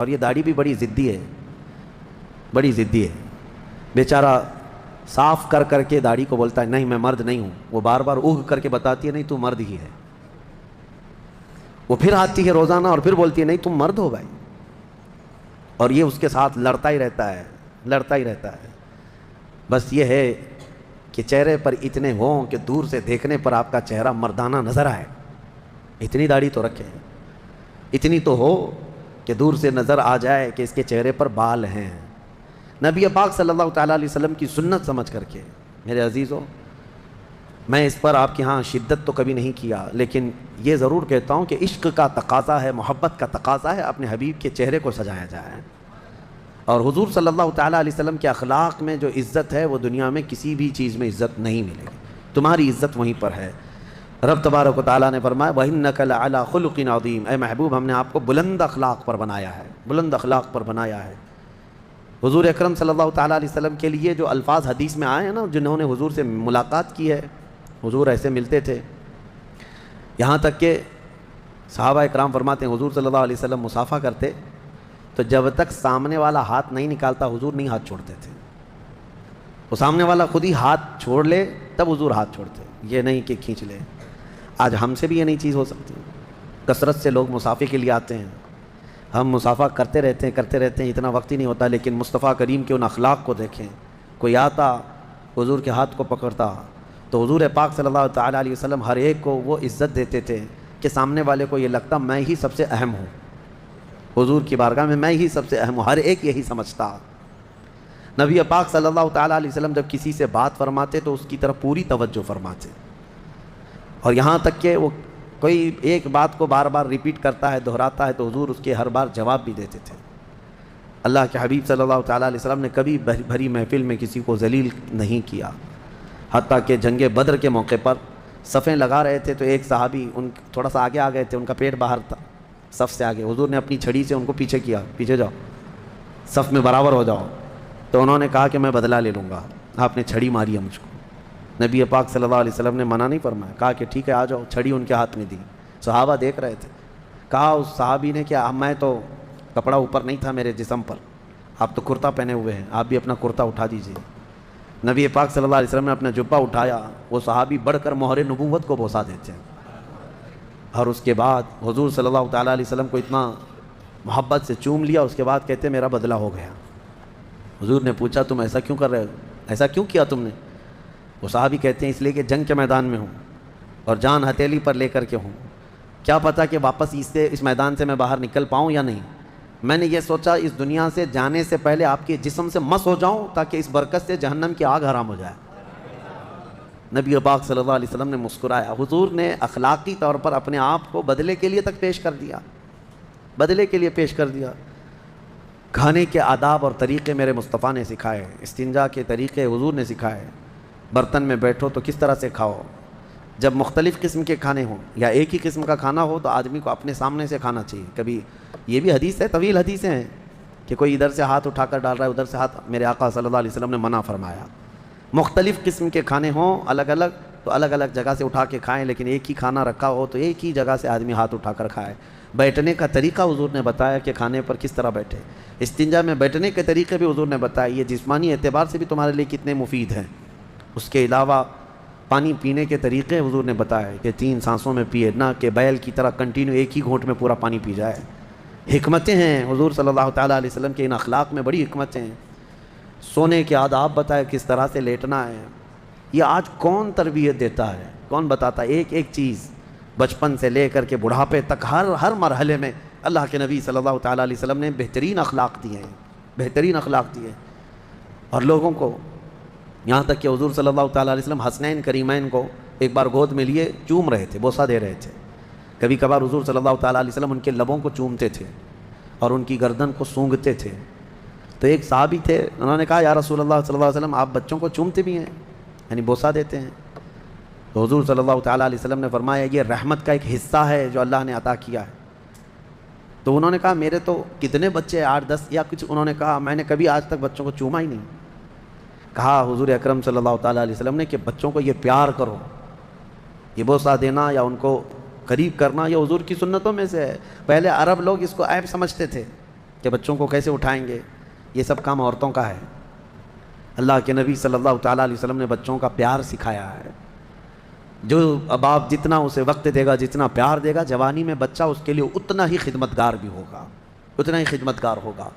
اور یہ داڑھی بھی بڑی ضدی ہے، بڑی ضدی ہے بیچارہ، صاف کر کر کے داڑھی کو بولتا ہے نہیں میں مرد نہیں ہوں، وہ بار بار اگھ کر کے بتاتی ہے نہیں تو مرد ہی ہے، وہ پھر آتی ہے روزانہ اور پھر بولتی ہے نہیں تم مرد ہو بھائی، اور یہ اس کے ساتھ لڑتا ہی رہتا ہے، لڑتا ہی رہتا ہے۔ بس یہ ہے کہ چہرے پر اتنے ہوں کہ دور سے دیکھنے پر آپ کا چہرہ مردانہ نظر آئے، اتنی داڑھی تو رکھے، اتنی تو ہو کہ دور سے نظر آ جائے کہ اس کے چہرے پر بال ہیں۔ نبی پاک صلی اللہ تعالیٰ علیہ وسلم کی سنت سمجھ کر کے میرے عزیزوں، میں اس پر آپ کے ہاں شدت تو کبھی نہیں کیا، لیکن یہ ضرور کہتا ہوں کہ عشق کا تقاضا ہے، محبت کا تقاضا ہے، اپنے حبیب کے چہرے کو سجایا جائے، اور حضور صلی اللہ تعالیٰ علیہ وسلم کے اخلاق میں جو عزت ہے وہ دنیا میں کسی بھی چیز میں عزت نہیں ملے گی، تمہاری عزت وہیں پر ہے۔ رب تبارک و تعالیٰ نے فرمایا وَإِنَّكَ لَعَلَىٰ خُلُقٍ عَظِيمٍ، اے محبوب ہم نے آپ کو بلند اخلاق پر بنایا ہے، بلند اخلاق پر بنایا ہے۔ حضور اکرم صلی اللہ تعالیٰ علیہ وسلم کے لیے جو الفاظ حدیث میں آئے ہیں نا، جنہوں نے حضور سے ملاقات کی ہے، حضور ایسے ملتے تھے، یہاں تک کہ صحابہ اکرام فرماتے ہیں حضور صلی اللہ علیہ وسلم مصافحہ کرتے تو جب تک سامنے والا ہاتھ نہیں نکالتا حضور نہیں ہاتھ چھوڑتے تھے، وہ سامنے والا خود ہی ہاتھ چھوڑ لے تب حضور ہاتھ چھوڑتے، یہ نہیں کہ کھینچ لے۔ آج ہم سے بھی یہ نہیں چیز ہو سکتی، کثرت سے لوگ مصافحے کے لیے آتے ہیں، ہم مصافحہ کرتے رہتے ہیں، اتنا وقت ہی نہیں ہوتا، لیکن مصطفیٰ کریم کے ان اخلاق کو دیکھیں، کوئی آتا حضور کے ہاتھ کو پکڑتا تو حضور پاک صلی اللہ تعالیٰ علیہ وسلم ہر ایک کو وہ عزت دیتے تھے کہ سامنے والے کو یہ لگتا میں ہی سب سے اہم ہوں، حضور کی بارگاہ میں ہی سب سے اہم ہوں، ہر ایک یہی سمجھتا۔ نبی پاک صلی اللہ تعالیٰ علیہ وسلم جب کسی سے بات فرماتے تو اس کی طرف پوری توجہ فرماتے، اور یہاں تک کہ وہ کوئی ایک بات کو بار بار ریپیٹ کرتا ہے، دہراتا ہے تو حضور اس کے ہر بار جواب بھی دیتے تھے۔ اللہ کے حبیب صلی اللہ تعالیٰ علیہ وسلم نے کبھی بھری محفل میں کسی کو ذلیل نہیں کیا، حتیٰ کہ جنگ بدر کے موقع پر صفیں لگا رہے تھے تو ایک صحابی ان تھوڑا سا آگے آ گئے تھے، ان کا پیٹ باہر تھا صف سے آگے، حضور نے اپنی چھڑی سے ان کو پیچھے کیا، پیچھے جاؤ صف میں برابر ہو جاؤ، تو انہوں نے کہا کہ میں بدلہ لے لوں گا، آپ نے چھڑی ماری ہے مجھ کو۔ نبی پاک صلی اللہ علیہ وسلم نے منع نہیں فرمایا، کہا کہ ٹھیک ہے آ جاؤ، چھڑی ان کے ہاتھ میں دی، صحابہ دیکھ رہے تھے، کہا اس صحابی نے کہ میں تو کپڑا اوپر نہیں تھا میرے جسم پر، آپ تو کرتا پہنے ہوئے ہیں، آپ بھی اپنا کرتا اٹھا دیجیے۔ نبی پاک صلی اللہ علیہ وسلم نے اپنا جبہ اٹھایا، وہ صحابی بڑھ کر مہر نبوت کو بوسا دیتے ہیں، اور اس کے بعد حضور صلی اللہ تعالیٰ علیہ وسلم کو اتنا محبت سے چوم لیا، اس کے بعد کہتے میرا بدلہ ہو گیا۔ حضور نے پوچھا تم ایسا کیوں کر رہے ہو، ایسا کیوں کیا تم نے؟ وہ صحابی کہتے ہیں اس لیے کہ جنگ کے میدان میں ہوں اور جان ہتھیلی پر لے کر کے ہوں، کیا پتہ کہ واپس اس میدان سے میں باہر نکل پاؤں یا نہیں، میں نے یہ سوچا اس دنیا سے جانے سے پہلے آپ کے جسم سے مس ہو جاؤں تاکہ اس برکت سے جہنم کی آگ حرام ہو جائے۔ نبی پاک صلی اللہ علیہ وسلم نے مسکرایا، حضور نے اخلاقی طور پر اپنے آپ کو بدلے کے لیے تک پیش کر دیا، بدلے کے لیے پیش کر دیا۔ کھانے کے آداب اور طریقے میرے مصطفیٰ نے سکھائے، استنجا کے طریقے حضور نے سکھائے، برتن میں بیٹھو تو کس طرح سے کھاؤ، جب مختلف قسم کے کھانے ہوں یا ایک ہی قسم کا کھانا ہو تو آدمی کو اپنے سامنے سے کھانا چاہیے۔ کبھی یہ بھی حدیث ہے، طویل حدیثیں ہیں کہ کوئی ادھر سے ہاتھ اٹھا کر ڈال رہا ہے، ادھر سے ہاتھ، میرے آقا صلی اللہ علیہ وسلم نے منع فرمایا۔ مختلف قسم کے کھانے ہوں الگ الگ تو الگ الگ جگہ سے اٹھا کے کھائیں، لیکن ایک ہی کھانا رکھا ہو تو ایک ہی جگہ سے آدمی ہاتھ اٹھا کر کھائے۔ بیٹھنے کا طریقہ حضور نے بتایا کہ کھانے پر کس طرح بیٹھے، استنجا میں بیٹھنے کے طریقے بھی حضور نے بتایا، یہ جسمانی اعتبار سے بھی تمہارے لیے کتنے مفید ہیں۔ اس کے علاوہ پانی پینے کے طریقے حضور نے بتایا کہ 3 سانسوں میں پیے، نہ کہ بیل کی طرح کنٹینیو ایک ہی گھونٹ میں پورا پانی پی جائے۔ حکمتیں ہیں حضور صلی اللہ تعالیٰ علیہ وسلم کے ان اخلاق میں، بڑی حکمتیں ہیں۔ سونے کے آداب بتائے، کس طرح سے لیٹنا ہے، یہ آج کون تربیت دیتا ہے، کون بتاتا ہے؟ ایک ایک چیز بچپن سے لے کر کے بڑھاپے تک ہر مرحلے میں اللہ کے نبی صلی اللہ تعالیٰ علیہ وسلم نے بہترین اخلاق دیے ہیں، بہترین اخلاق دیے، اور لوگوں کو یہاں تک کہ حضور صلی اللہ تعالیٰ علیہ وسلم حسنین کریمین کو ایک بار گود میں لیے چوم رہے تھے، بوسہ دے رہے تھے۔ کبھی کبھار حضور صلی اللہ تعالیٰ علیہ وسلم ان کے لبوں کو چومتے تھے اور ان کی گردن کو سونگھتے تھے۔ تو ایک صحابی تھے، انہوں نے کہا یا رسول اللہ صلی اللہ علیہ وسلم آپ بچوں کو چومتے بھی ہیں، یعنی بوسہ دیتے ہیں؟ تو حضور صلی اللہ تعالیٰ علیہ وسلم نے فرمایا یہ رحمت کا ایک حصہ ہے جو اللہ نے عطا کیا ہے۔ تو انہوں نے کہا میرے تو کتنے بچے 8-10 یا کچھ، انہوں نے کہا میں نے کبھی آج تک بچوں کو چوما ہی نہیں۔ کہا حضور اکرم صلی اللہ تعالیٰ علیہ وسلم نے کہ بچوں کو یہ پیار کرو، یہ بوسہ دینا یا ان کو قریب کرنا یہ حضور کی سنتوں میں سے ہے۔ پہلے عرب لوگ اس کو عیب سمجھتے تھے، کہ بچوں کو کیسے اٹھائیں گے، یہ سب کام عورتوں کا ہے۔ اللہ کے نبی صلی اللہ تعالیٰ علیہ وسلم نے بچوں کا پیار سکھایا ہے۔ جو باپ جتنا اسے وقت دے گا، جتنا پیار دے گا، جوانی میں بچہ اس کے لیے اتنا ہی خدمتگار بھی ہوگا، اتنا ہی خدمتگار ہوگا۔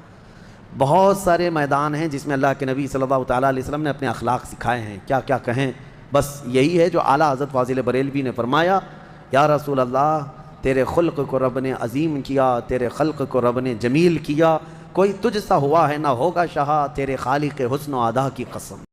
بہت سارے میدان ہیں جس میں اللہ کے نبی صلی اللہ تعالیٰ علیہ وسلم نے اپنے اخلاق سکھائے ہیں، کیا کیا کہیں، بس یہی ہے جو اعلیٰ حضرت فاضل بریلوی نے فرمایا، یا رسول اللہ تیرے خلق کو رب نے عظیم کیا، تیرے خلق کو رب نے جمیل کیا، کوئی تجھ سا ہوا ہے نہ ہوگا شہا، تیرے خالق حسن و ادا کی قسم۔